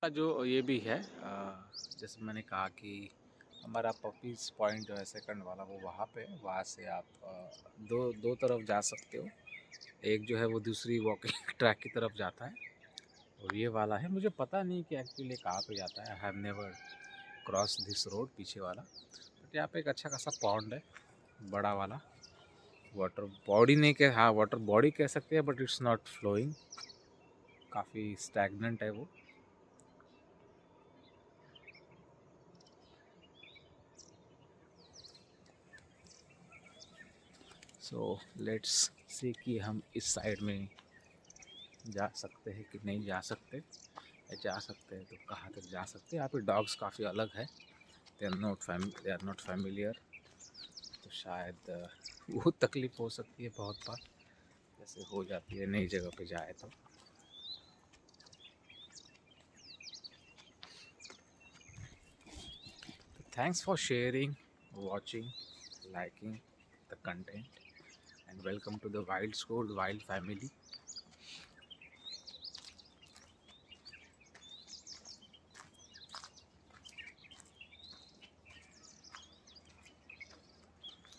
जो ये भी है जैसे मैंने कहा कि हमारा पपीज़ पॉइंट जो है सेकंड वाला वो वहाँ पे है। वहाँ से आप दो दो तरफ जा सकते हो। एक जो है वो दूसरी वॉकिंग ट्रैक की तरफ जाता है और ये वाला है। मुझे पता नहीं कि एक्चुअली कहाँ पे जाता है। I have never cross this road पीछे वाला। बट यहाँ पे एक अच्छा खासा पॉन्ड है, बड़ा वाला। वाटर बॉडी नहीं कह, हाँ वाटर बॉडी कह सकते हैं, बट इट्स नॉट फ्लोइंग, काफ़ी स्टैगनेंट है वो। सो लेट्स सी कि हम इस साइड में जा सकते हैं कि नहीं जा सकते, या जा सकते हैं तो कहाँ तक जा सकते हैं। यहाँ पे डॉग्स काफ़ी अलग है, दे आर नॉट फैमिलियर। तो शायद वो तकलीफ़ हो सकती है बहुत बार, जैसे हो जाती है नई जगह पे जाए तो। Thanks for sharing, watching, liking the content and welcome to the Wild School Wild family.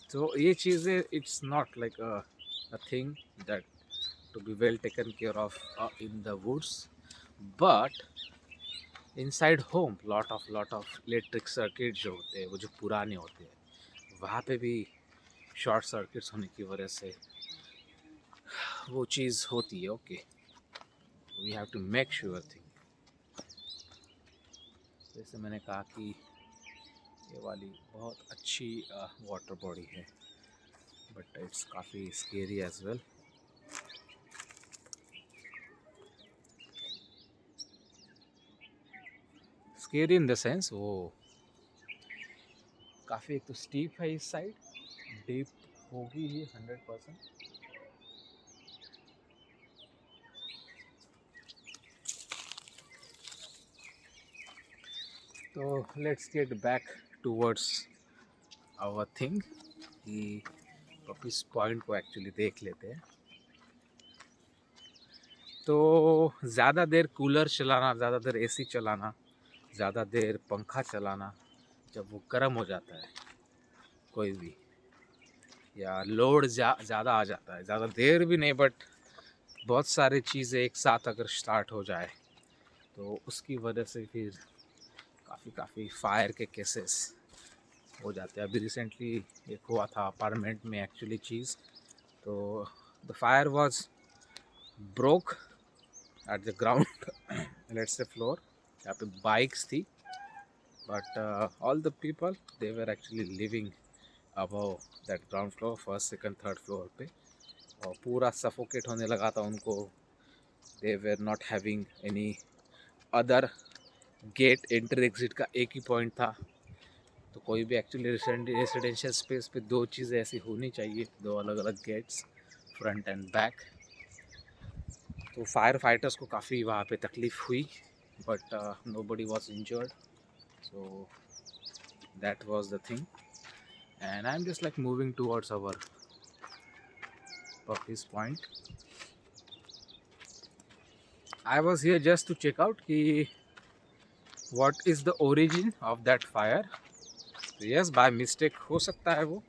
So ये चीज़ें it's not like a thing that to be well taken care of in the woods, but inside home lot of electric circuits जो होते हैं वो जो पुराने होते हैं वहाँ पे भी शॉर्ट सर्किट्स होने की वजह से वो चीज़ होती है। Okay, we have to make sure thing. जैसे मैंने कहा कि ये वाली बहुत अच्छी वाटर बॉडी है, बट इट्स काफ़ी scary as well. Scary in the sense वो काफ़ी एक तो स्टीप है इस साइड, डीप होगी ही 100%। तो let's get back towards our thing कि पपीज पॉइंट को एक्चुअली देख लेते हैं। तो ज़्यादा देर कूलर चलाना, ज़्यादा देर एसी चलाना, ज़्यादा देर पंखा चलाना, जब वो गर्म हो जाता है कोई भी, या लोड ज़्यादा आ जाता है, ज़्यादा देर भी नहीं बट बहुत सारी चीज़ें एक साथ अगर स्टार्ट हो जाए तो उसकी वजह से फिर काफ़ी फायर के केसेस हो जाते हैं। अभी रिसेंटली एक हुआ था अपार्टमेंट में एक्चुअली चीज़, तो the fire was broke at the ground let's say floor. यहाँ पे बाइक्स थी, but all the people they were actually living above that ground floor, first second third floor पे, और पूरा सफोकेट होने लगा था उनको। They were not having any other gate, enter exit का एक ही पॉइंट था। तो कोई भी एक्चुअली रेसिडेंशियल स्पेस पे दो चीज़ें ऐसी होनी चाहिए, दो अलग अलग गेट्स, फ्रंट एंड बैक। तो फायर फाइटर्स को काफ़ी वहाँ पे तकलीफ़ हुई, but nobody was injured, so that was the thing. And I am just like moving towards our puppies point. I was here just to check out कि what is the origin of that fire. Yes, by mistake हो सकता है वो,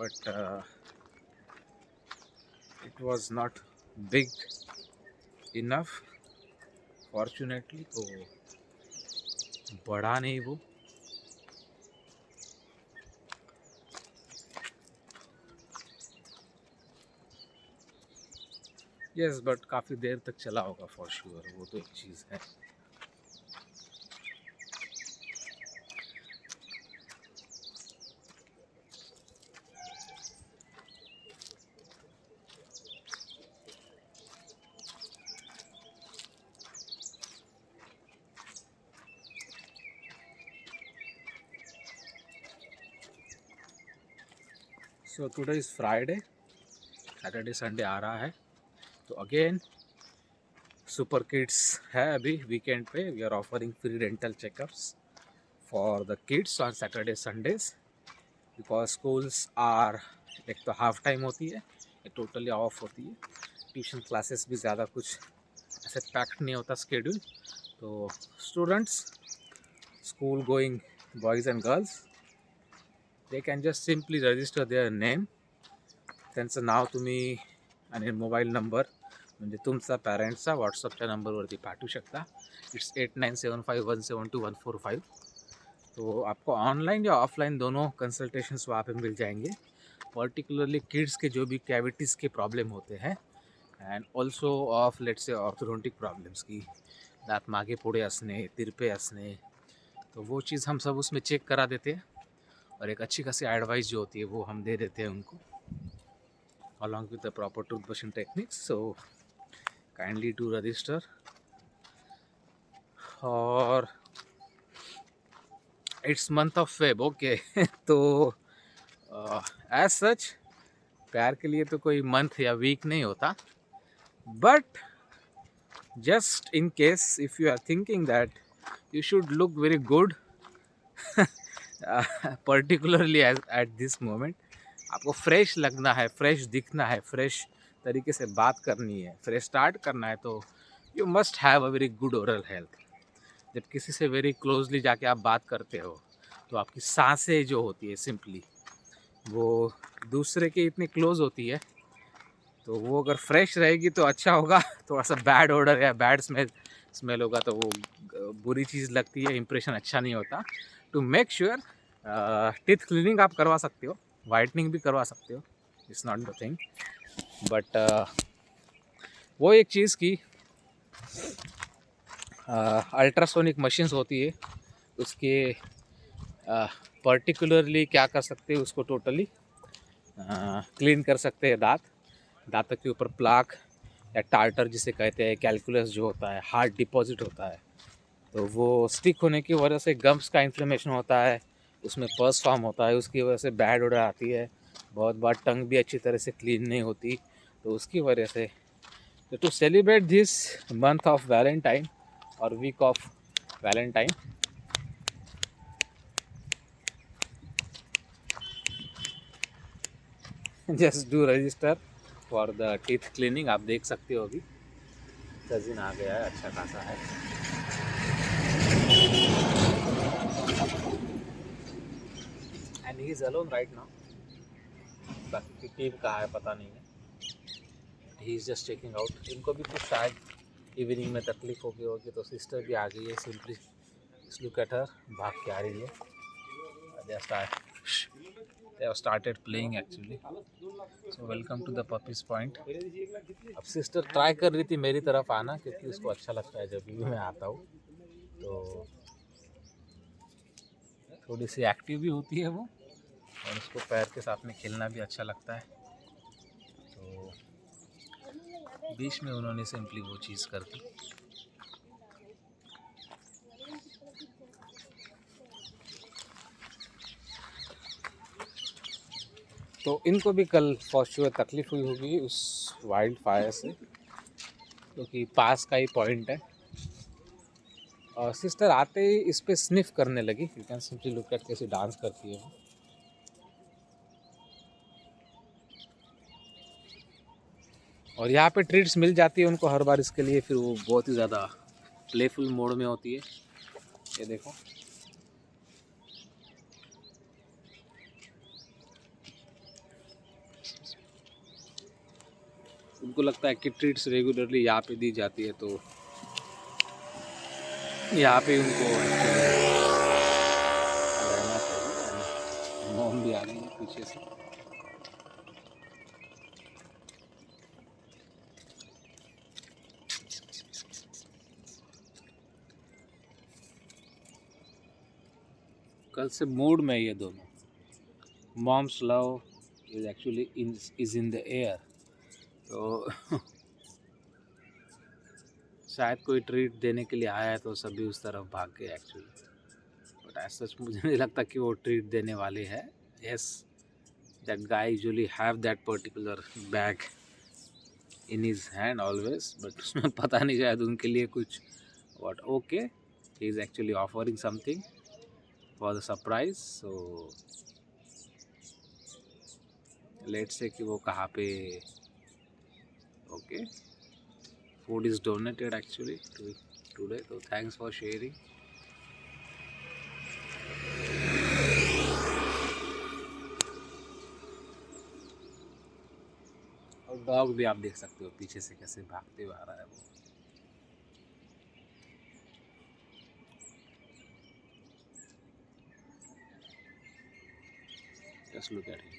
but it was not big enough fortunately, तो बढ़ा नहीं वो। Yes, but काफ़ी देर तक चला होगा फॉर श्योर, वो तो एक चीज़ है। So today is Friday, Saturday Sunday आ रहा है, तो अगेन सुपर किड्स है अभी वीकेंड पे। We are offering free dental checkups for the kids on Saturday Sundays, because schools are, एक तो हाफ टाइम होती है, एक टोटली ऑफ होती है। ट्यूशन क्लासेस भी ज़्यादा कुछ ऐसे पैक्ड नहीं होता स्केड्यूल, तो students, school going boys and girls, they can just simply register their name. त्यांचं नाव तुम्ही आणि मोबाईल नंबर म्हणजे तुमचा पॅरेंट्सचा व्हॉट्सअपच्या नंबरवरती पाठवू शकता. इट्स 8975172145. तो आपको ऑनलाइन या ऑफलाइन दोनों कंसल्टेशंस वहाँ पे मिल जाएंगे. पर्टिकुलरली किड्स के जो भी कैविटीज़ के प्रॉब्लम होते हैं and also of let's say orthodontic problems की दांत मागे पुढे असणे, तिरपे असणे, तो वो चीज़ हम सब उसमें चेक करा देते हैं और एक अच्छी खासी एडवाइस जो होती है वो हम दे देते हैं उनको along with the proper toothbrushing techniques. So kindly to register. और it's month of Feb, okay. तो एज सच प्यार के लिए तो कोई मंथ या वीक नहीं होता, but just in case if you are thinking that you should look very good particularly at this moment, आपको फ्रेश लगना है, फ्रेश दिखना है, फ्रेश तरीके से बात करनी है, फ्रेश स्टार्ट करना है, तो you must have a very good oral health. जब किसी से वेरी क्लोजली जाके आप बात करते हो तो आपकी सांसें जो होती है सिंपली वो दूसरे के इतनी क्लोज होती है, तो वो अगर फ्रेश रहेगी तो अच्छा होगा. थोड़ा सा बैड ऑर्डर या बैड स्मेल होगा तो वो बुरी चीज़ लगती है, इंप्रेशन अच्छा नहीं होता. To make sure teeth cleaning आप करवा सकते हो, वाइटनिंग भी करवा सकते हो, it's not the thing. But वो एक चीज़ की अल्ट्रासोनिक मशीन्स होती है, उसके पर्टिकुलरली क्या कर सकते हैं, उसको टोटली क्लीन कर सकते हैं. दांतों के ऊपर प्लाक या टार्टर जिसे कहते हैं, कैलकुलस जो होता है, हार्ड डिपॉजिट होता है, तो वो स्टिक होने की वजह से गम्स का इन्फ्लेमेशन होता है, उसमें पस फॉर्म होता है, उसकी वजह से बैड ऑर्डर आती है. बहुत बार टंग भी अच्छी तरह से क्लीन नहीं होती, तो उसकी वजह से to celebrate this month of Valentine और week of Valentine, just do register for the teeth cleaning. आप देख सकते हो अभी कजिन आ गया है, अच्छा खासा है. And he is alone right now. बाकी की टीम कहाँ है पता नहीं है. He is just checking out. इनको भी कुछ शायद इवनिंग में तकलीफ हो गई होगी, तो सिस्टर भी आ गई है. सिंपली लुक एट हर, भाग के आ रही है. They have started playing actually. So welcome to the puppies point. अब सिस्टर ट्राई कर रही थी मेरी तरफ आना, क्योंकि उसको अच्छा लगता है जब भी मैं आता हूँ, तो थोड़ी सी एक्टिव भी होती है वो, और उसको पैर के साथ में खेलना भी अच्छा लगता है. तो बीच में उन्होंने सिंपली वो चीज़ कर दी. तो इनको भी कल फॉर श्योर तकलीफ हुई होगी उस वाइल्ड फायर से, क्योंकि पास का ही पॉइंट है. और सिस्टर आते ही इस पे स्निफ करने लगी. You can simply look at कैसे डांस करती है वो. और यहाँ पे ट्रीट्स मिल जाती है उनको हर बार इसके लिए, फिर वो बहुत ही ज़्यादा प्लेफुल मोड में होती है. ये देखो, उनको लगता है कि ट्रीट्स रेगुलरली यहाँ पे दी जाती है, तो यहाँ पे उनको रहना चाहिए. मॉम भी आ रही है पीछे से. कल से मूड में ये दोनों. Moms love is actually is in the air. तो शायद कोई ट्रीट देने के लिए आया है तो सभी उस तरफ भाग गए एक्चुअली. बट एज सच मुझे नहीं लगता कि वो ट्रीट देने वाले हैं. Yes, that guy usually have that particular bag in his hand always, but उसमें पता नहीं शायद उनके लिए कुछ what. Okay, he is actually offering something for the surprise. So let's say कि वो कहाँ पे. Okay, food is donated actually to today. So thanks for sharing. और डॉग भी आप देख सकते हो पीछे से कैसे भागते हुए आ रहा है वो. Just look at him.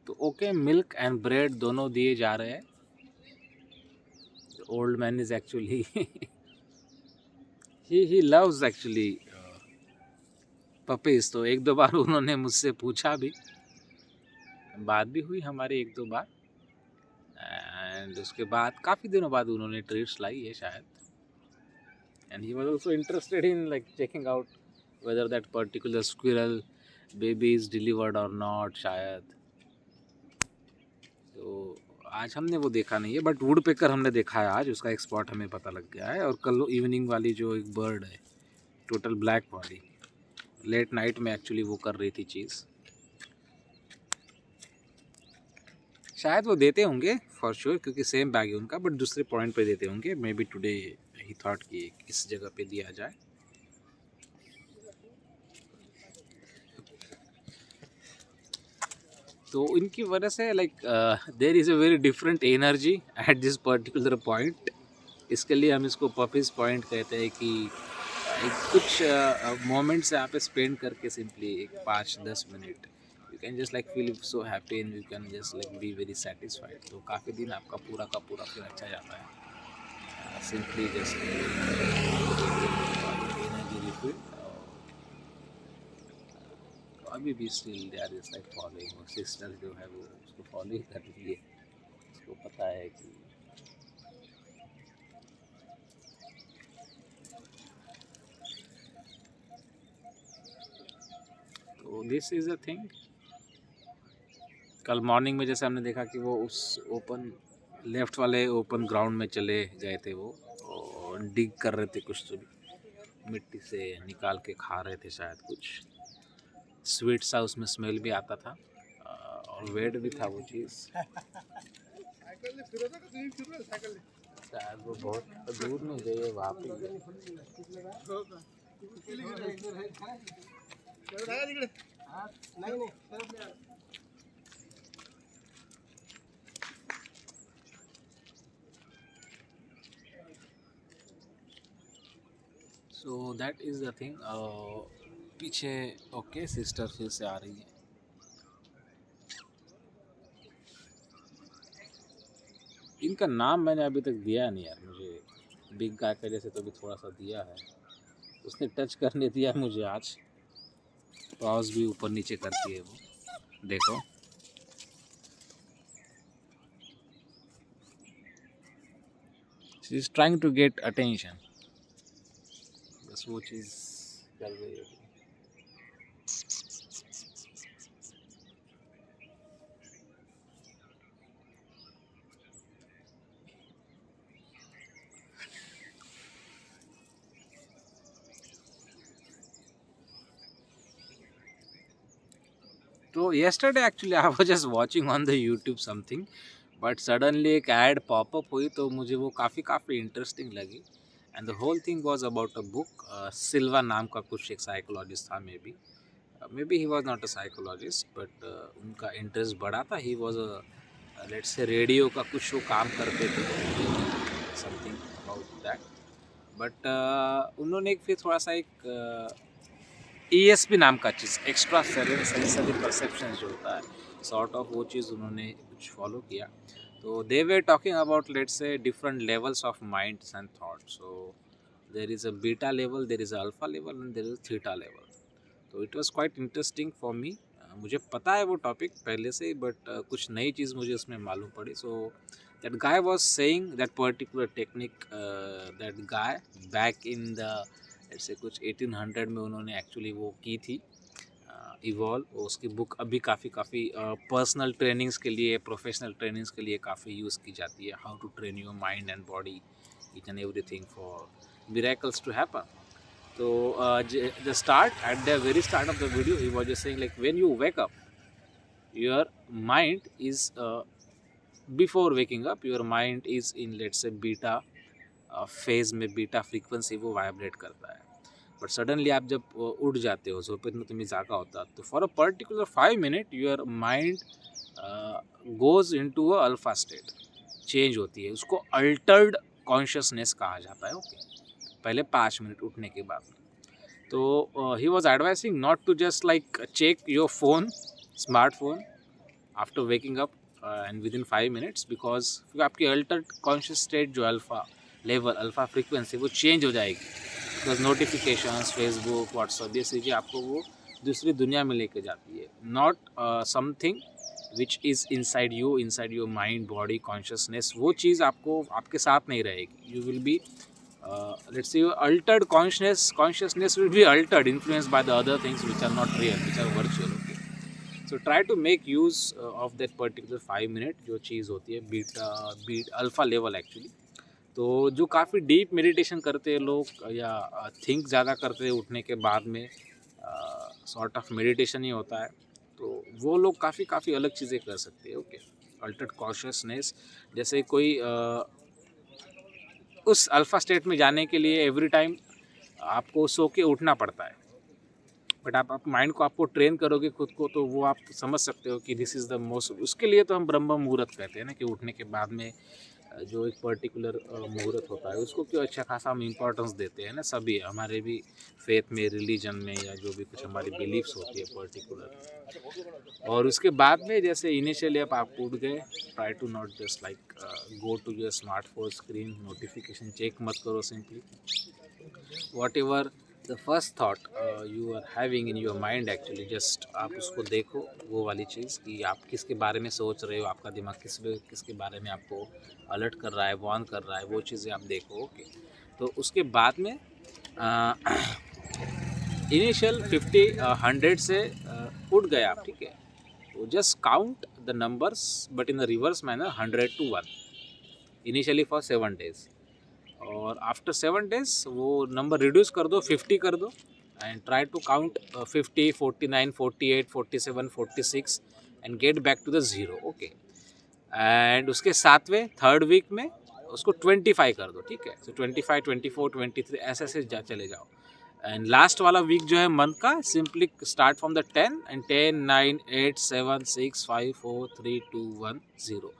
तो ओके, मिल्क एंड ब्रेड दोनों दिए जा रहे हैं. Old man is actually he loves actually puppies. तो एक दो बार उन्होंने मुझसे पूछा भी, बात भी हुई हमारी एक दो बार. एंड उसके बाद काफ़ी दिनों बाद उन्होंने ट्रीट्स लाई है शायद. And he was also interested in like checking out whether that particular squirrel baby is delivered और नॉट शायद. तो आज हमने वो देखा नहीं है, बट वुड पेकर हमने देखा है आज. उसका एक स्पॉट हमें पता लग गया है. और कल इवनिंग वाली जो एक बर्ड है टोटल ब्लैक वाली, लेट नाइट में एक्चुअली वो कर रही थी चीज़. शायद वो देते होंगे फॉर श्योर, क्योंकि सेम बैग है उनका, बट दूसरे पॉइंट पे देते होंगे. May be today he thought कि इस जगह पे दिया जाए. तो इनकी वजह से like there is a very different energy at this particular point. इसके लिए हम इसको पफिस पॉइंट कहते हैं कि एक कुछ मोमेंट्स यहाँ पे स्पेंड करके सिंपली एक 5-10 minute you can just like feel so happy and you can just like be very satisfied. तो काफ़ी दिन आपका पूरा का पूरा फिर अच्छा जाता है. Simply just energy refill. अभी भी still they are just like following. और सिस्टर जो है वो उसको फॉलो ही कर रही है. उसको पता है कि तो दिस इज़ अ थिंग. कल मॉर्निंग में जैसे हमने देखा कि वो उस ओपन लेफ्ट वाले ओपन ग्राउंड में चले गए थे वो, और डिग कर रहे थे कुछ, तो मिट्टी से निकाल के खा रहे थे शायद. कुछ स्वीट सा उसमें स्मेल भी आता था और वेट भी था वो चीज़. शायद वो बहुत दूर नहीं गई है, वहाँ पे so that is the thing. पीछे ओके सिस्टर फिर से आ रही है. इनका नाम मैंने अभी तक दिया नहीं यार. मुझे बिग गाय का जैसे तो भी थोड़ा सा दिया है. उसने टच करने दिया मुझे आज. पाउस भी ऊपर नीचे करती है वो, देखो. She is trying to get attention. बस वो चीज़ चल रही है. तो yesterday actually I was just watching on the YouTube something, but suddenly एक ऐड पॉपअप हुई तो मुझे वो काफ़ी इंटरेस्टिंग लगी. And the whole thing was about a book. Silva नाम का कुछ एक साइकोलॉजिस्ट था. Maybe he was not a psychologist, but उनका इंटरेस्ट बढ़ा था. He was a let's say radio का कुछ वो काम करते थे, समथिंग अबाउट दैट. बट उन्होंने एक फिर थोड़ा सा एक ESP नाम का चीज़, एक्स्ट्रा सेंसरी परसेप्शन जो होता है, सॉर्ट ऑफ वो चीज़ उन्होंने कुछ फॉलो किया. तो they were talking about let's say different levels of minds and thoughts. So there is a beta level, there is a alpha level and there is theta level. तो it was quite interesting for me. मुझे पता है वो topic पहले से, but कुछ नई चीज़ मुझे उसमें मालूम पड़ी. So that guy was saying that particular technique, that guy back in the ऐसे कुछ 1800 में उन्होंने एक्चुअली वो की थी इवॉल्व. उसकी बुक अभी काफ़ी पर्सनल ट्रेनिंग्स के लिए, प्रोफेशनल ट्रेनिंग्स के लिए काफ़ी यूज़ की जाती है. How to train your mind and body, each and everything for miracles to happen. तो the start, at the very start of the video, he was just saying like when you wake up, your mind is before waking up, your mind is in, let's say, beta phase में, beta frequency वो vibrate करता है. But suddenly आप जब उठ जाते हो, झोपेत में तुम्ही जागा होता, तो for a particular 5 minute your mind goes into a alpha state, change होती है. उसको अल्टर्ड कॉन्शियसनेस कहा जाता है. ओके, पहले 5 मिनट उठने के बाद. तो he was advising not to just like check your phone, smartphone, after waking up and within 5 minutes, because आपकी अल्टर्ड कॉन्शियस स्टेट जो अल्फा लेवल, अल्फा फ्रीक्वेंसी, वो चेंज हो जाएगी. बिकॉज नोटिफिकेशंस, फेसबुक, व्हाट्सअप, ये चीज़ें आपको वो दूसरी दुनिया में लेके जाती है. Not something which is inside your mind, body, consciousness, वो चीज़ आपको आपके साथ नहीं रहेगी. You will be let's say altered consciousness will be altered, influenced by the other things which are not real, which are virtual. Okay, so try to make use of that particular 5 minute जो चीज़ होती है, beat alpha level actually. तो जो काफ़ी deep meditation करते हैं लोग, या थिंक ज़्यादा करते हैं उठने के बाद में, सॉर्ट ऑफ मेडिटेशन ही होता है, तो वो लोग काफ़ी अलग चीज़ें कर सकते हैं. ओके, अल्टर्ड कॉन्शियसनेस, जैसे कोई उस अल्फ़ा स्टेट में जाने के लिए एवरी टाइम आपको सो के उठना पड़ता है. बट आप माइंड को आपको ट्रेन करोगे खुद को, तो वो आप समझ सकते हो कि दिस इज़ द मोस्ट. उसके लिए तो हम ब्रह्म मुहूर्त कहते हैं ना, कि उठने के बाद में जो एक पर्टिकुलर मुहूर्त होता है, उसको क्यों अच्छा खासा हम इम्पोर्टेंस देते हैं ना. सभी हमारे भी फेथ में, रिलीजन में, या जो भी कुछ हमारी बिलीफ्स होती है पर्टिकुलर. और उसके बाद में जैसे इनिशियली आप उठ गए, try to not just like go to your smartphone screen, notification check मत करो. Simply whatever the first thought you are having in your mind, actually just आप उसको देखो, वो वाली चीज़ कि आप किसके बारे में सोच रहे हो, आपका दिमाग किसके बारे में आपको अलर्ट कर रहा है, वार्न कर रहा है, वो चीज़ें आप देखो. ओके, तो उसके बाद में इनिशियल 50-100 से उठ गए आप, ठीक है, तो just count the numbers but in the reverse manner, 100 to 1 initially for 7 days. और आफ्टर 7 days वो नंबर रिड्यूस कर दो, 50 कर दो, and try to count 50, 49, 48, 47, 46 and get back to the 0. Okay, and उसके 7वें, 3rd वीक में उसको 25 कर दो, ठीक है. सो 25, 24, 23 ऐसे चले जाओ. एंड लास्ट वाला वीक जो है मंथ का, simply start from the 10 and 10, 9, 8, 7, 6, 5, 4, 3, 2, 1, 0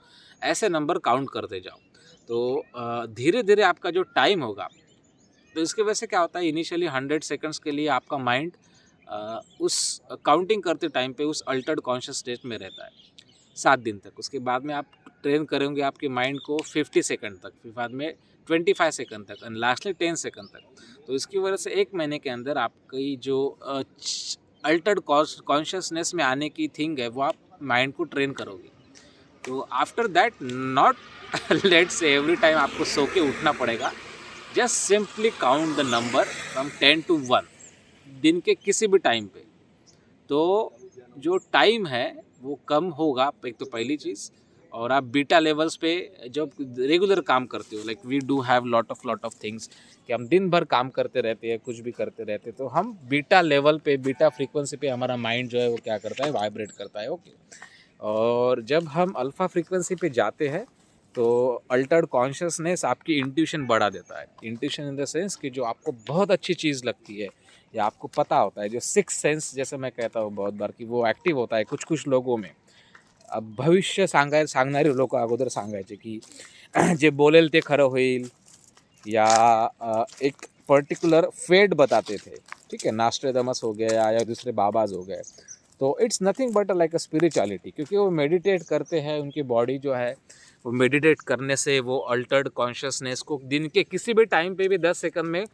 ऐसे नंबर काउंट करते जाओ. तो धीरे धीरे आपका जो टाइम होगा, तो इसके वजह से क्या होता है, इनिशियली 100 सेकंड्स के लिए आपका माइंड उस काउंटिंग करते टाइम पे उस अल्टर्ड कॉन्शियस स्टेट में रहता है 7 दिन तक. उसके बाद में आप ट्रेन करेंगे आपके माइंड को 50 सेकंड तक, फिर बाद में 25 सेकंड तक, एंड लास्टली 10 सेकंड तक. तो इसकी वजह से 1 महीने के अंदर आपकी जो अल्टर्ड कॉन्शियसनेस में आने की थिंग है, वो आप माइंड को ट्रेन करोगे. तो after that not let's say every time आपको सो के उठना पड़ेगा. Just simply count the number from 10 to 1 दिन के किसी भी टाइम पे. तो जो टाइम है वो कम होगा, एक तो पहली चीज़. और आप बीटा लेवल्स पे जब रेगुलर काम करते हो, like we do have lot of things, कि हम दिन भर काम करते रहते हैं, कुछ भी करते रहते हैं, तो हम बीटा लेवल पे, बीटा फ्रीक्वेंसी पे हमारा माइंड जो है वो क्या करता है, वाइब्रेट करता है. ओके, और जब हम अल्फ़ा फ्रीक्वेंसी पे जाते हैं, तो अल्टर्ड कॉन्शियसनेस आपकी इंट्यूशन बढ़ा देता है. इंट्यूशन इन द सेंस कि जो आपको बहुत अच्छी चीज़ लगती है, या आपको पता होता है, जो सिक्स सेंस जैसे मैं कहता हूँ बहुत बार, कि वो ॲक्टिव्ह होता है कुछ लोगों में. अब भविष्य सांगणारे लोक अगोदर सांगायचे की जे बोलेल ते खरं होईल, या एक पर्टिकुलर फेट बताते थे, ठीक है, नास्ट्रेडमस हो गया या दूसरे बाबाज हो गए. तो it's nothing but like a spirituality, क्योंकि वो मेडिटेट करते हैं, उनकी बॉडी जो है वो मेडिटेट करने से वो अल्टर्ड कॉन्शियसनेस को दिन के किसी भी टाइम पे भी 10 सेकंड में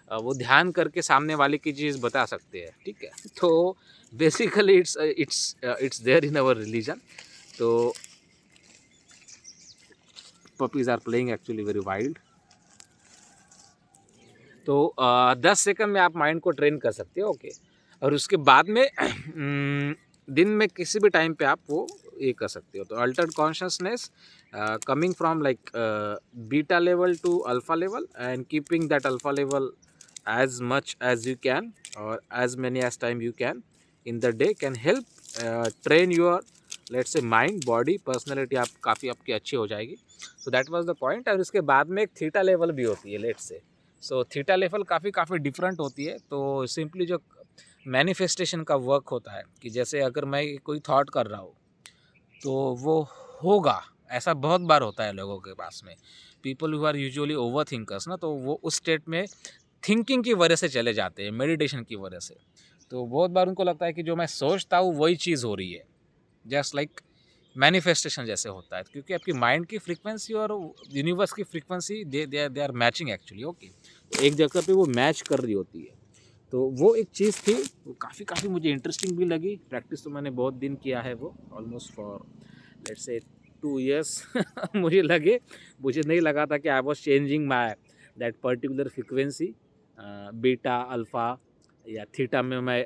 वो ध्यान करके सामने वाले की चीज़ बता सकते हैं, ठीक है. तो basically it's there in our religion. तो puppies are playing actually very wild. तो 10 सेकंड में आप माइंड को ट्रेन कर सकते हो. ओके, और उसके बाद में दिन में किसी भी टाइम पे आप वो ये कर सकते हो. तो altered consciousness coming from like beta level to alpha level, and keeping that alpha level as much as you can or as many as time you can in the day can help train your let's say mind body personality आप काफ़ी आपकी अच्छी हो जाएगी. So that was the point. और उसके बाद में एक थीटा लेवल भी होती है let's say. So theta level काफ़ी डिफरेंट होती है. तो सिंपली जो मैनिफेस्टेशन का वर्क होता है कि जैसे अगर मैं कोई थॉट कर रहा हूँ तो वो होगा. ऐसा बहुत बार होता है लोगों के पास में. People who are usually overthinkers ना, तो वो उस स्टेट में थिंकिंग की वजह से चले जाते हैं, मेडिटेशन की वजह से. तो बहुत बार उनको लगता है कि जो मैं सोचता हूँ वही चीज़ हो रही है, जस्ट लाइक मैनिफेस्टेशन जैसे होता है, क्योंकि आपकी माइंड की फ्रीक्वेंसी और यूनिवर्स की frequency they are matching actually. Okay, एक जगह पे वो मैच कर रही होती है. तो वो एक चीज़ थी, वो काफ़ी मुझे इंटरेस्टिंग भी लगी. प्रैक्टिस तो मैंने बहुत दिन किया है, वो almost for let's say 2 years. मुझे नहीं लगा था कि I was changing my that particular frequency beta alpha या थीटा में मैं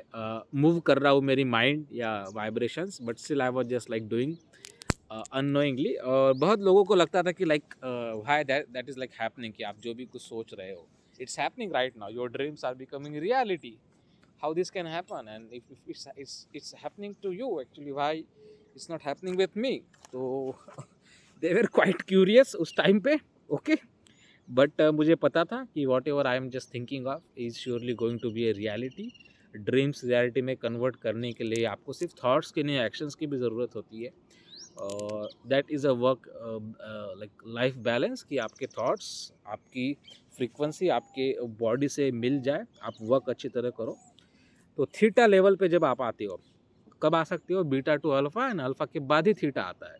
मूव कर रहा हूँ मेरी माइंड या vibrations. But still I was just like doing unknowingly. और बहुत लोगों को लगता था कि like why that is like happening, कि आप जो भी कुछ सोच रहे हो it's happening right now, your dreams are becoming reality. How this can happen? And if it's happening to you, actually why it's not happening with me? So they were quite curious उस time पे. Okay, but मुझे पता था कि whatever I am just thinking of is surely going to be a reality. Dreams reality में convert करने के लिए आपको सिर्फ थॉट्स की नहीं, एक्शंस की भी ज़रूरत होती है. और that is a work like life balance, कि आपके थॉट्स आपकी फ्रीक्वेंसी आपके बॉडी से मिल जाए, आप वर्क अच्छी तरह करो. तो थीटा लेवल पे जब आप आते हो, कब आ सकते हो? Beta two alpha, and alpha के बाद ही थीटा आता है.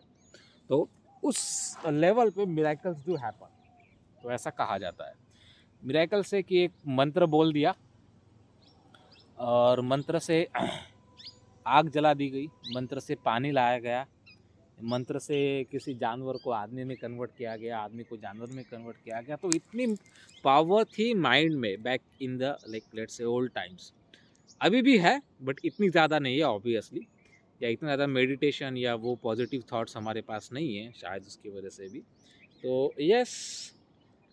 तो उस लेवल पे मिरेकल्स डू हैपन. तो ऐसा कहा जाता है मिरेकल से कि एक मंत्र बोल दिया और मंत्र से आग जला दी गई, मंत्र से पानी लाया गया, मंत्र से किसी जानवर को आदमी में कन्वर्ट किया गया, आदमी को जानवर में कन्वर्ट किया गया. तो इतनी पावर थी माइंड में back in the like let's say old times. अभी भी है बट इतनी ज़्यादा नहीं है ऑब्वियसली, या इतना ज़्यादा मेडिटेशन या वो पॉजिटिव थॉट्स हमारे पास नहीं है शायद, उसकी वजह से भी. तो यस,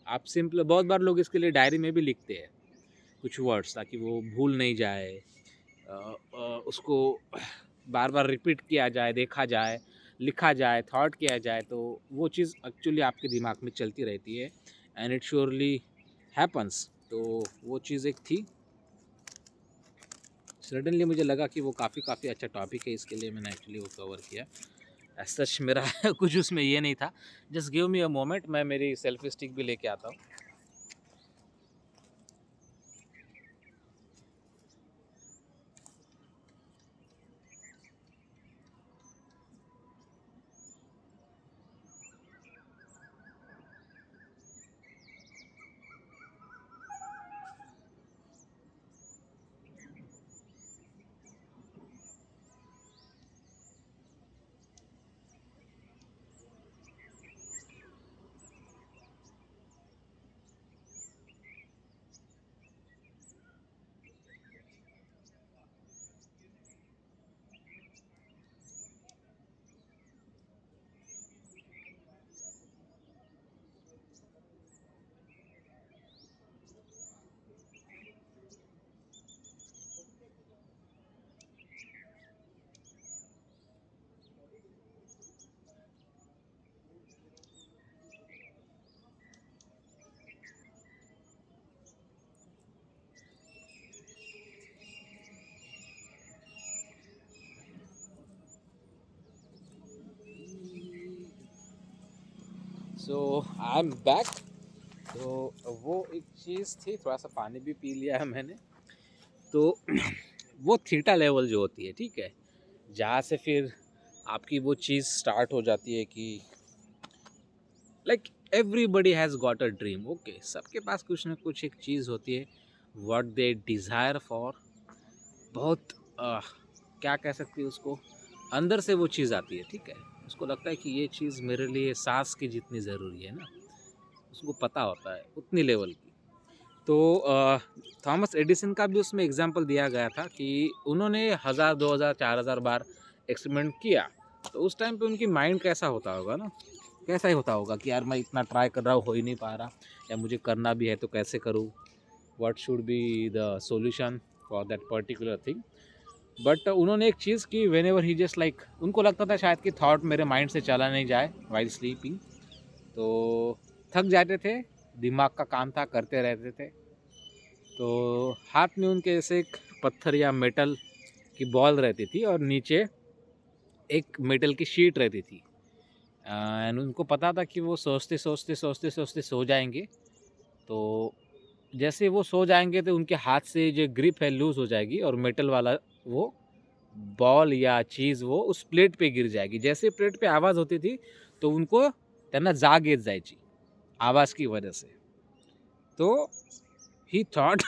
आप सिंपल बहुत बार लोग इसके लिए डायरी में भी लिखते हैं कुछ वर्ड्स, ताकि वो भूल नहीं जाए, उसको बार बार रिपीट किया जाए, देखा जाए, लिखा जाए, थॉट किया जाए, तो वो चीज़ एक्चुअली आपके दिमाग में चलती रहती है एंड इट श्योरली हैपन्स. तो वो चीज़ एक थी. सडनली मुझे लगा कि वो काफ़ी अच्छा टॉपिक है, इसके लिए मैंने एक्चुअली वो कवर किया. एज सच मेरा कुछ उसमें ये नहीं था. Just give me a moment, मैं मेरी सेल्फी स्टिक भी लेके आता हूँ. सो आई एम बैक. तो वो एक चीज़ थी, थोड़ा सा पानी भी पी लिया है मैंने. तो वो थीटा लेवल जो होती है, ठीक है, जहाँ से फिर आपकी वो चीज़ स्टार्ट हो जाती है कि like everybody has got a dream. Okay, सबके पास कुछ ना कुछ एक चीज़ होती है, व्हाट दे डिज़ायर फॉर. बहुत क्या कह सकती है उसको, अंदर से वो चीज़ आती है, ठीक है. उसको लगता है कि ये चीज़ मेरे लिए सांस की जितनी ज़रूरी है ना, उसको पता होता है उतनी लेवल की. तो थॉमस एडिसन का भी उसमें एग्जांपल दिया गया था कि उन्होंने 1000 2000 4000 बार एक्सपेरिमेंट किया. तो उस टाइम पे उनकी माइंड कैसा होता होगा ना, कैसा ही होता होगा कि यार मैं इतना ट्राई कर रहा हूँ, हो ही नहीं पा रहा, या मुझे करना भी है तो कैसे करूँ. What should be the solution for that particular thing. But उन्होंने एक चीज़ की, when ever he just like, उनको लगता था शायद कि थॉट मेरे माइंड से चला नहीं जाए वाइल स्लीपिंग, तो थक जाते थे, दिमाग का काम था, करते रहते थे, तो हाथ में उनके ऐसे एक पत्थर या मेटल की बॉल रहती थी और नीचे एक मेटल की शीट रहती थी, एंड उनको पता था कि वो सोचते सोचते सोचते सोचते सो जाएंगे, तो जैसे वो सो जाएंगे तो उनके हाथ से जो ग्रिप है लूज़ हो जाएगी और मेटल वाला वो बॉल या चीज़ वो उस प्लेट पे गिर जाएगी। जैसे प्लेट पे आवाज़ होती थी तो उनको त्यांना जाग येत जायची आवाज़ की वजह से। तो ही थॉट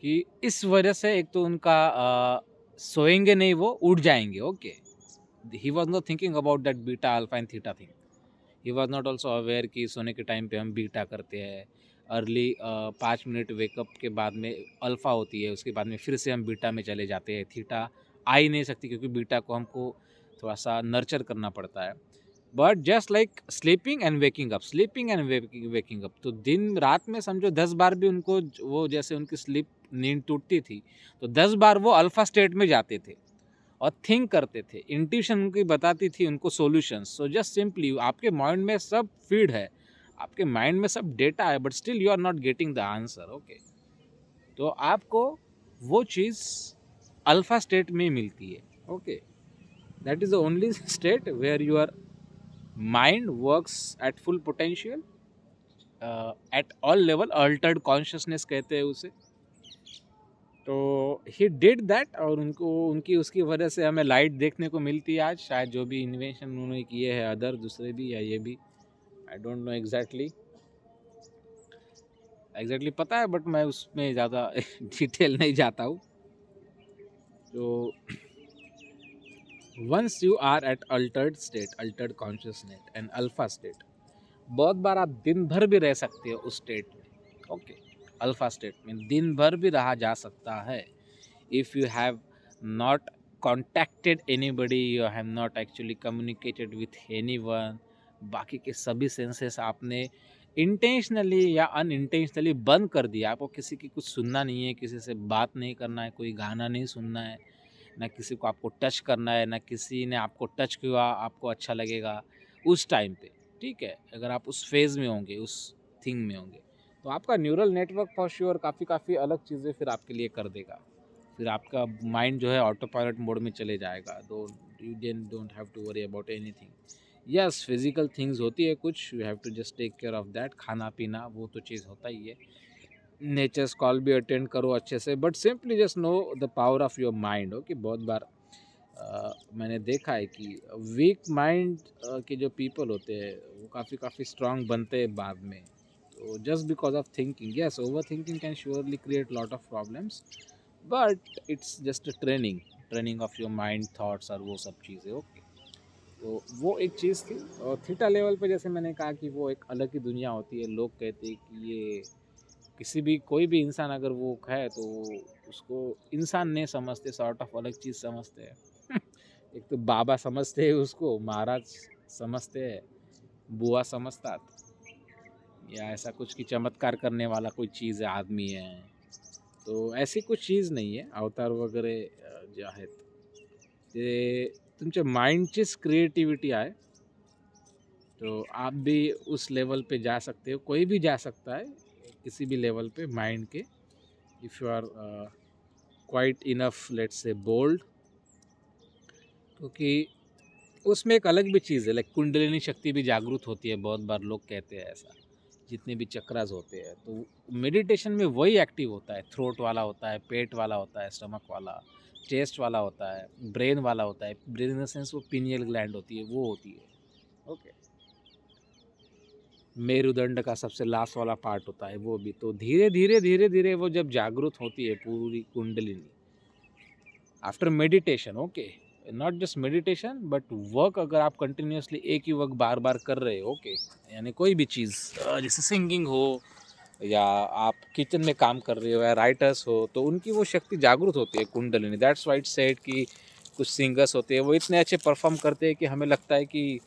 कि इस वजह से एक तो उनका सोएंगे नहीं, वो उठ जाएंगे। Okay, he was not thinking about that beta alpha and theta thing. He was not also aware कि सोने के टाइम पे हम बीटा करते हैं, अर्ली 5 मिनट वेकअप के बाद में अल्फ़ा होती है, उसके बाद में फिर से हम बीटा में चले जाते हैं। थीटा आ ही नहीं सकती क्योंकि बीटा को हमको थोड़ा सा नर्चर करना पड़ता है। But just like sleeping and waking up, sleeping and waking up, तो दिन रात में समझो 10 बार भी उनको वो, जैसे उनकी स्लीप नींद टूटती थी तो 10 बार वो अल्फ़ा स्टेट में जाते थे और थिंक करते थे। इंट्यूशन उनकी बताती थी उनको सॉल्यूशंस। सो जस्ट सिंपली आपके माइंड में सब फीड है, आपके माइंड में सब डेटा है, but still you are not getting the answer. Okay, तो आपको वो चीज़ अल्फा स्टेट में मिलती है। Okay, that is the only state where your mind works at full potential, at all level, altered consciousness कहते हैं उसे। तो ही डिड दैट, और उनको उनकी उसकी वजह से हमें लाइट देखने को मिलती है आज। शायद जो भी इन्वेंशन उन्होंने किए हैं, अदर दूसरे भी या ये भी, आई डोंट नो एग्जैक्टली पता है, बट मैं उसमें ज़्यादा डिटेल नहीं जाता हूँ। तो once you are at altered state, altered consciousness and alpha state, बहुत बार आप दिन भर भी रह सकते हो उस स्टेट में। ओके, अल्फा स्टेट में दिन भर भी रहा जा सकता है if you have not contacted anybody, you have not actually communicated with anyone, बाकी के सभी सेंसेस आपने इंटेंशनली या अनइंटेंशनली बंद कर दिया। आपको किसी की कुछ सुनना नहीं है, किसी से बात नहीं करना है, कोई गाना नहीं सुनना है, ना किसी को आपको टच करना है, ना किसी ने आपको टच किया आपको अच्छा लगेगा उस टाइम पे। ठीक है, अगर आप उस फेज़ में होंगे, उस थिंग में होंगे, तो आपका न्यूरल नेटवर्क फॉर श्योर काफ़ी अलग चीज़ें फिर आपके लिए कर देगा। फिर आपका माइंड जो है ऑटो पायलट मोड में चले जाएगा। तो you don't have to worry about anything. Yes, physical things होती है कुछ, you have to just take care of that. खाना पीना वो तो चीज़ होता ही है, नेचर्स कॉल भी अटेंड करो अच्छे से, but simply just know the power of your mind. Okay, बहुत बार मैंने देखा है कि वीक माइंड के जो पीपल होते हैं वो काफ़ी स्ट्रांग बनते हैं बाद में। तो just because of thinking, yes, over thinking can surely create lot of problems, but it's just training of your mind, thoughts और वो सब चीज़ें। ओके, तो वो एक चीज़ थी। और थीटा लेवल पे जैसे मैंने कहा कि वो एक अलग ही दुनिया होती है। लोग कहते हैं कि ये किसी भी कोई भी इंसान अगर वो है तो उसको इंसान नहीं समझते, सॉर्ट ऑफ अलग चीज़ समझते हैं। एक तो बाबा समझते हैं उसको, महाराज समझते हैं, बुआ समझता, या ऐसा कुछ कि चमत्कार करने वाला कोई चीज़ है, आदमी है। तो ऐसी कुछ चीज़ नाही आहे अवतार वगैरे जे आहेत ते तुमच्या माइंडचीच क्रिएटिविटी आहे। तो आप भी उस लेवल पे जा सकते हो, कोई भी जा सकता है किसी भी लेवल पे माइंड के, if you are quite enough let's say bold. क्योंकि उसमें एक अलग भी चीज़ है, लाइक कुंडलिनी शक्ति भी जागृत होती है, बहुत बार लोग कहते हैं ऐसा। जितने भी चक्रास होते हैं तो मेडिटेशन में वही एक्टिव होता है। थ्रोट वाला होता है, पेट वाला होता है, स्टमक वाला, चेस्ट वाला होता है, ब्रेन वाला होता है। ब्रेन इन द सेंस वो पिनियल ग्लैंड होती है, वो होती है। ओके, मेरुदंड का सबसे लास्ट वाला पार्ट होता है वो भी। तो धीरे धीरे वो जब जागृत होती है पूरी kundalini after meditation. Okay, not just meditation but work, अगर आप कंटिन्यूसली एक ही वर्क बार बार कर रहे हो, ओके, यानी कोई भी चीज़ जैसे सिंगिंग हो या आप किचन में काम कर रहे हो या राइटर्स हो, तो उनकी वो शक्ति जागृत होती है कुंडलिनी। दैट्स वाइट सेड कि कुछ सिंगर्स होते हैं वो इतने अच्छे परफॉर्म करते हैं कि हमें लगता है कि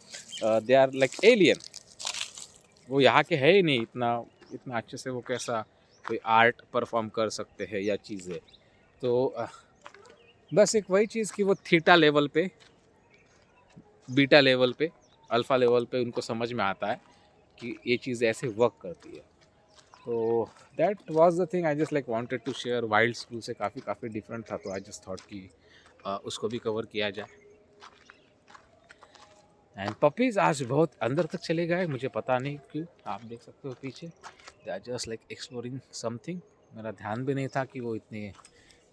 दे आर लाइक एलियन, वो यहाँ के है ही नहीं, इतना इतना अच्छे से वो कैसा कोई आर्ट परफॉर्म कर सकते हैं या चीज़ें। तो बस एक वही चीज़ कि वो थीटा लेवल पे, बीटा लेवल पे, अल्फ़ा लेवल पे उनको समझ में आता है कि ये चीज़ ऐसे वर्क करती है। तो that was the thing I just like wanted to share. Wild school से काफ़ी डिफरेंट था, तो आई जस्ट थॉट कि उसको भी कवर किया जाए। एंड पपीज़ आज बहुत अंदर तक चले गए, मुझे पता नहीं क्यों। आप देख सकते हो पीछे, they are just like exploring something. मेरा ध्यान भी नहीं था कि वो इतने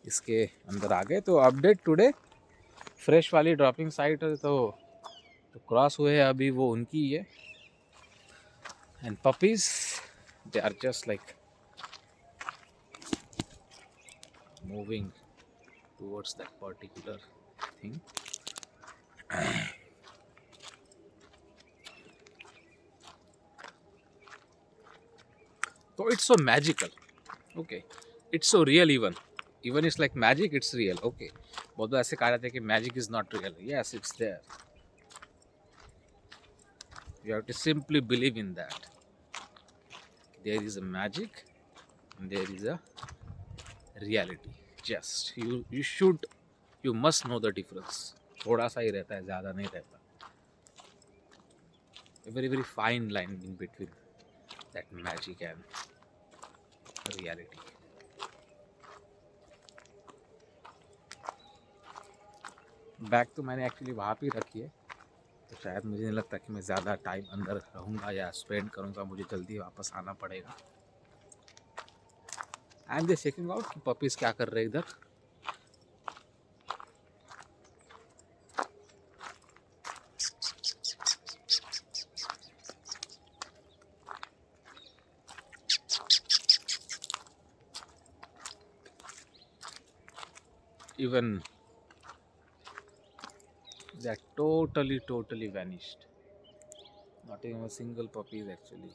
इसके अंदर आ गए। तो अपडेट टुडे, फ्रेश वाली ड्रॉपिंग साइट तो क्रॉस हुए हैं, अभी वो उनकी ही है। And puppies they are just like moving towards that particular thing. So it's so magical. Okay. It's so real even. Even it's like magic, it's real. Okay. बहुत ऐसे कहा जाता है कि magic is not real. Yes, it's there. You have to simply believe in that. There is a magic and there is a reality. Just you must know the difference. थोड़ा सा ही रहता है, ज़्यादा नहीं रहता. A very fine line in between that magic and reality. Bag तो मैंने actually वहाँ पे रखी है, तो शायद मुझे नहीं लगता कि मैं ज़्यादा टाइम अंदर रहूँगा या स्पेंड करूँगा, मुझे जल्दी वापस आना पड़ेगा। आई एम जस्ट चेकिंग आउट कि पपीज़ क्या कर रहे हैं इधर। Even they are totally vanished. Not even a single puppy is actually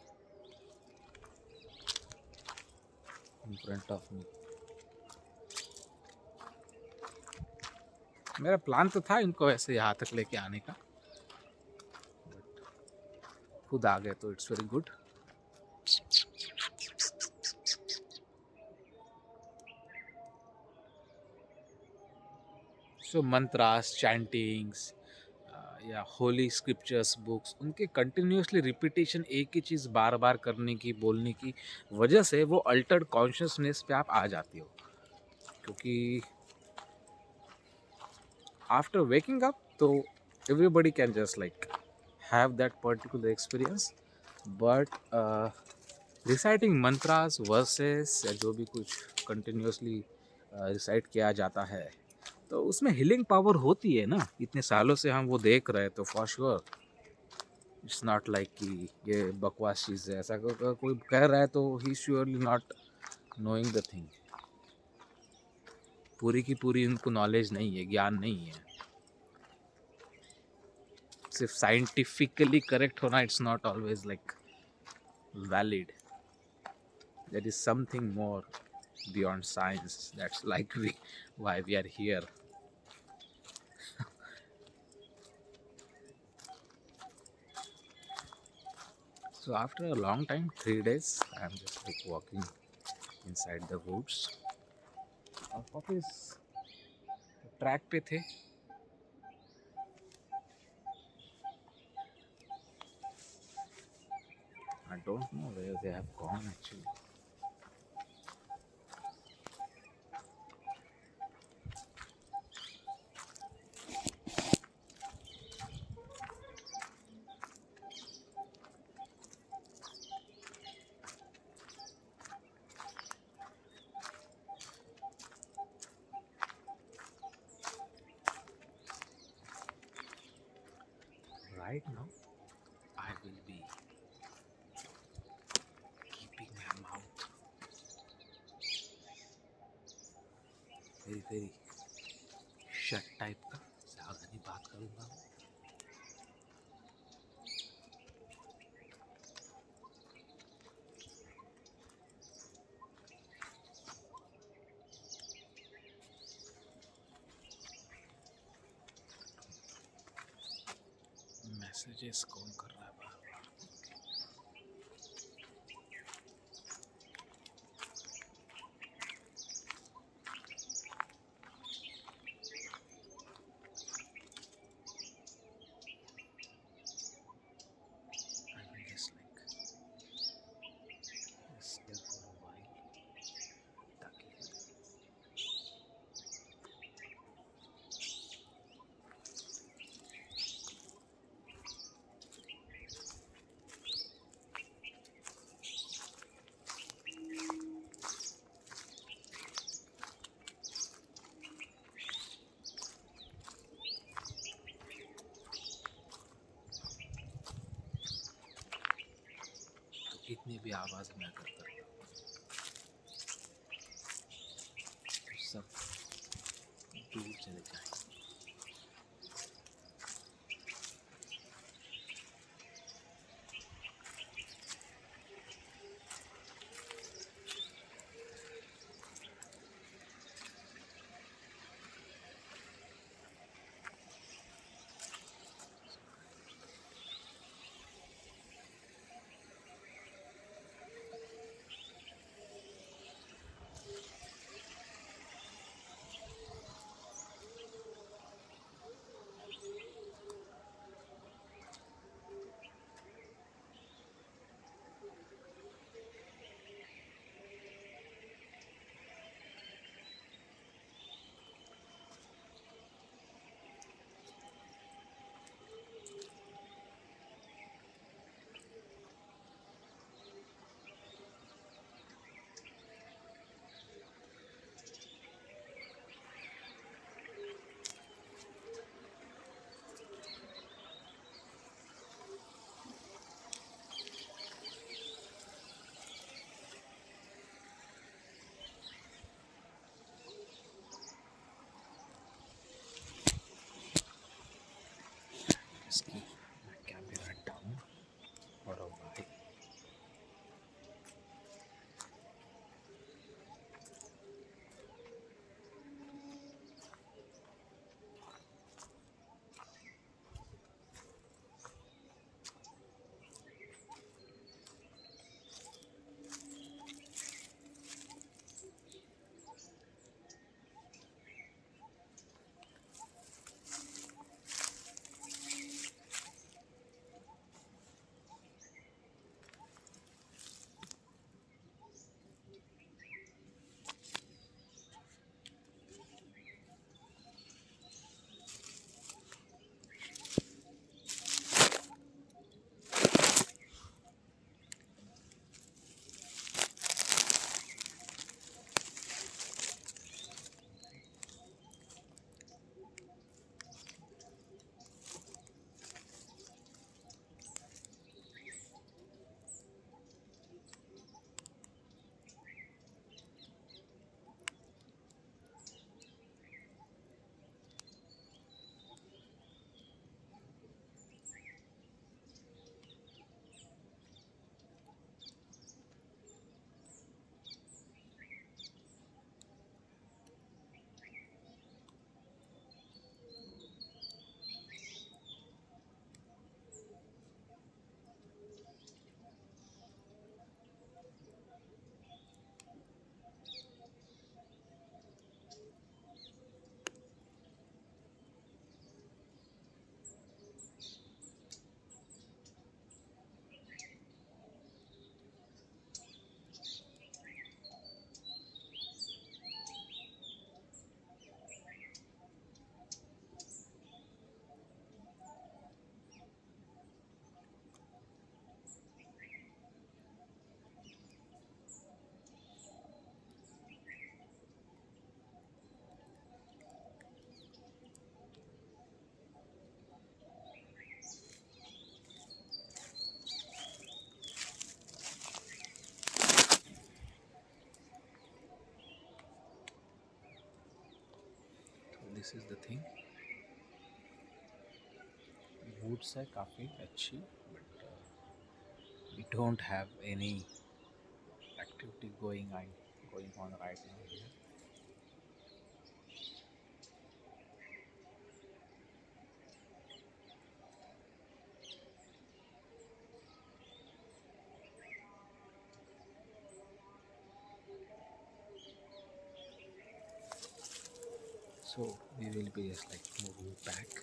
in front of me. मेरा प्लान तो था इनको ऐसे यहाँ तक लेके आने का, बट खुद आ गए तो it's very good. So mantras, chantings या होली स्क्रिप्चर्स बुक्स, उनके कंटिन्यूसली रिपीटेशन, एक ही चीज़ बार बार करने की, बोलने की वजह से वो अल्टर्ड कॉन्शियसनेस पे आप आ जाती हो। क्योंकि आफ्टर वेकिंग अप तो everybody can just like have that particular experience, but reciting mantras, verses या जो भी कुछ कंटिन्यूसली रिसाइट किया जाता है, तो उसमें हीलिंग पावर होती है ना। इतने सालों से हम वो देख रहे हैं, तो for sure it's not like कि ये बकवास चीज़ है। ऐसा कोई कह रहा है तो ही surely not knowing the thing. पूरी की पूरी उनको नॉलेज नहीं है, ज्ञान नहीं है। सिर्फ साइंटिफिकली करेक्ट होना, it's not always like valid. There is something more beyond science. That's like why we are here. So after a long time, 3 days, I am just like walking inside the woods. और वापस track पे थे। I don't know where they have gone actually. Right now, I will be keeping my mouth very shut type का, ज़्यादा नहीं बात करूँगा। Messages कौन कर रहा है बार बार? कितनी भी आवाज़ मैं करता रहूं, तो सब दूर चले जाएंगे। इसकी कैमरा डाउन और भाई this is the thing. Woods है काफ़ी अच्छी, but we don't have any activity going on right now here. So we will be just like moving back.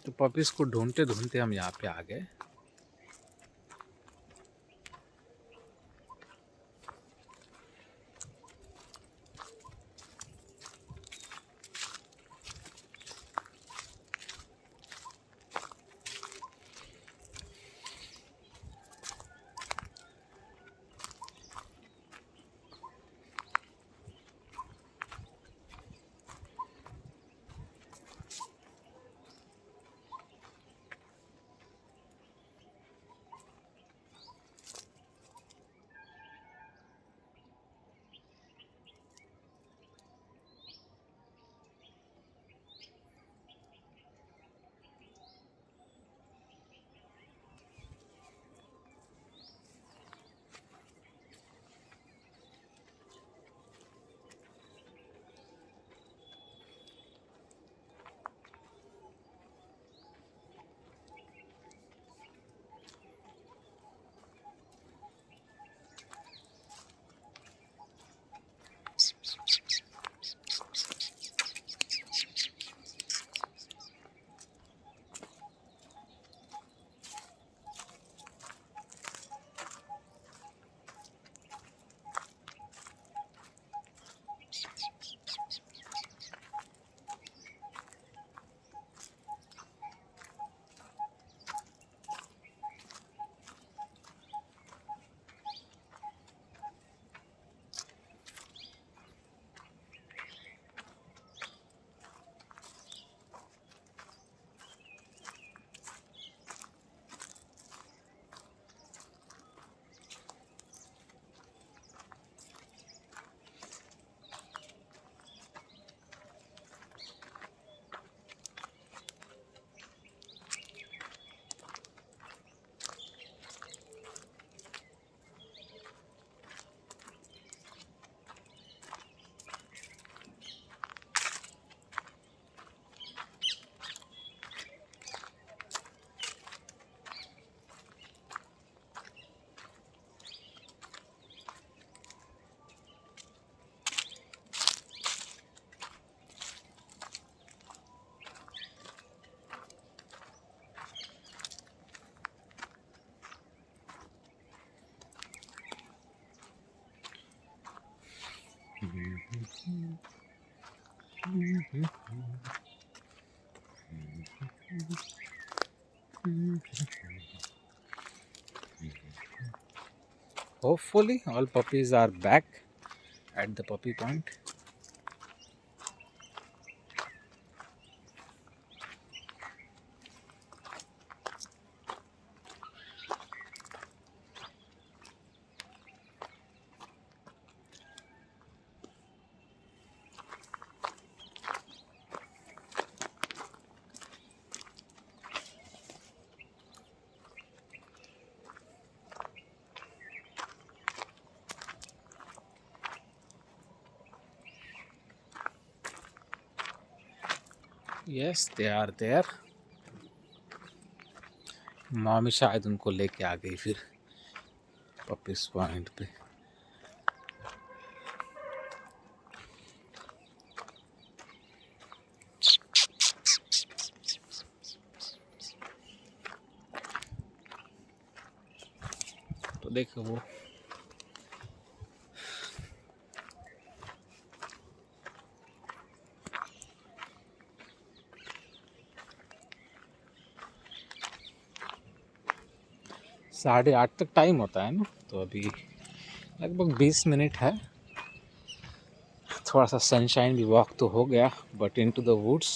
तो पपीज़ को ढूंढते ढूंढते हम यहाँ पे आ गए। Hopefully all puppies are back at the puppy point. Yes, they are there. Mommy शायद उनको लेके आ गई फिर पपीज पॉइंट पे। तो देखो वो साढ़े 8 तक टाइम होता है ना, तो अभी लगभग 20 मिनट है। थोड़ा सा सनशाइन भी वॉक तो हो गया, but into the woods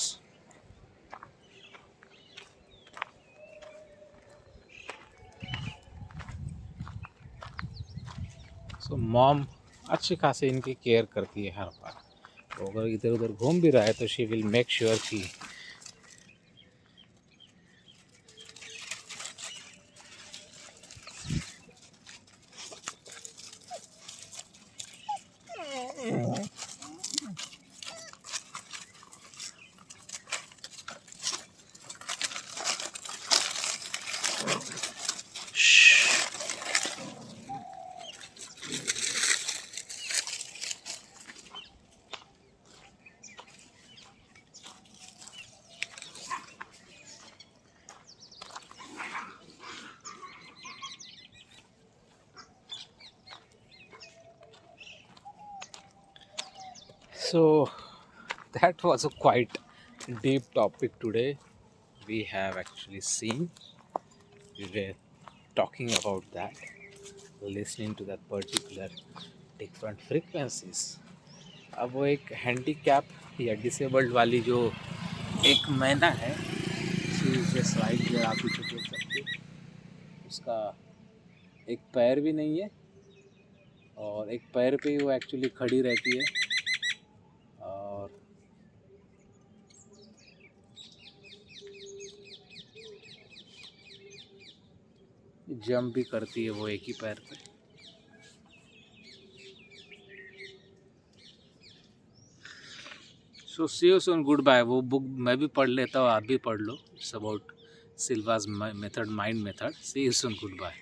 so mom अच्छी खासी इनकी केयर करती है हर बार। तो अगर इधर उधर घूम भी रहा है तो शी विल मेक श्योर कि So that was a quite deep topic today. We have actually seen, we were talking about that, listening to that particular different frequencies. अब वो एक हैंडीकैप या डिसेबल्ड वाली जो एक मैना है, she is just right there, आप पीछे देख सकते हो। उसका एक पैर भी नहीं है और एक पैर पे ही वो एक्चुअली खड़ी रहती है और जंप भी करती है वो एक ही पैर पे। So see you soon, goodbye. वो बुक मैं भी पढ़ लेता हूँ, आप भी पढ़ लो। It's about Silva's method, mind method. See you soon, good bye.